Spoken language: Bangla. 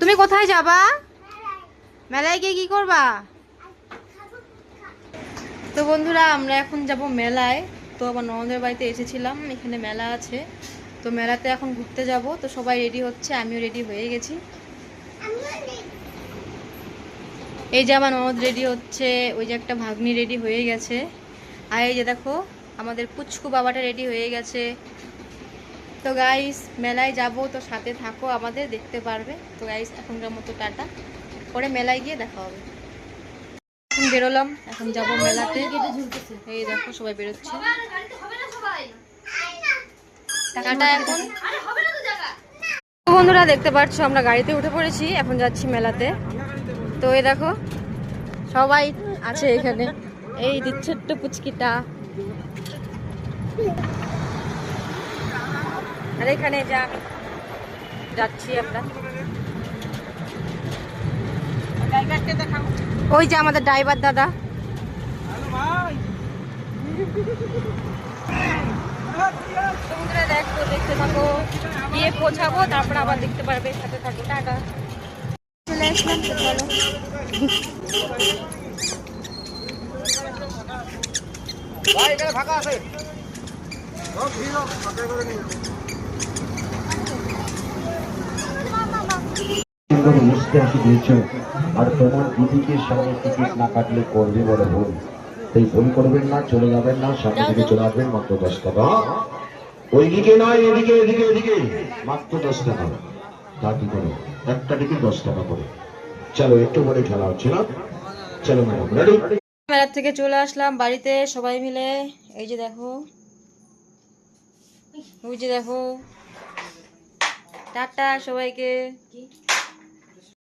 তুমি কোথায় যাবা? মেলায় গিয়ে কি করবা? তো বন্ধুরা আমরা এখন যাব মেলায়। তো আবার ননদের বাড়িতে এসেছিলাম, এখানে মেলা আছে, তো মেলাতে এখন ঘুরতে যাব। তো সবাই রেডি হচ্ছে, আমিও রেডি হয়ে গেছি। এই যে আমার ননদ রেডি হচ্ছে, ওই যে একটা ভাগ্নি রেডি হয়ে গেছে, আর এই যে দেখো আমাদের পুচকু বাবাটা রেডি হয়ে গেছে। তো গাইস মেলায় যাব, তো সাথে থাকো, আমাদের দেখতে পারবে। তো গাইস এখনকার মতো টাটা, পরে মেলায় গিয়ে দেখা হবে। এখন বেরোলাম, এখন যাব মেলাতে। এই দেখো সবাই বেরোচ্ছে, টাটা এখন। তো বন্ধুরা দেখতে পাচ্ছ আমরা গাড়িতে উঠে পড়েছি, এখন যাচ্ছি মেলাতে। তো এই দেখো সবাই আছে এখানে, এই যে ছোট্ট পুচকিটা, আর এখানে যা আমি যাচ্ছি আমরা। ওই যে আমাদের ড্রাইভার দাদা। দেখো, দেখতে থাকো, গিয়ে পৌঁছাবো, তারপর আবার দেখতে পারবে, সাথে থাকো। টাটা। চলে আসলাম, চলো। ভাই এখানে ফাঁকা আছে। বুঝতে আসি দিয়েছ, আর তোমার দিদিকে সঙ্গে টিকিট না কাটলে করবে বলে ভুল। তাই ভুল করবেন না, চলে যাবেন না, সামনে দিকে চলে আসবেন। মাত্র 10 টাকা, ওইদিকে নয়, এদিকে এদিকে এদিকে, মাত্র 10 টাকা। তা কি করে একটা টিকিট 10 টাকা করে। চলো একটু বলে খেলা হচ্ছে না, চলো ম্যাডাম রেডি। মেলা থেকে চলে আসলাম বাড়িতে সবাই মিলে। এই যে দেখো, ওই যে দেখো, টাটা সবাইকে।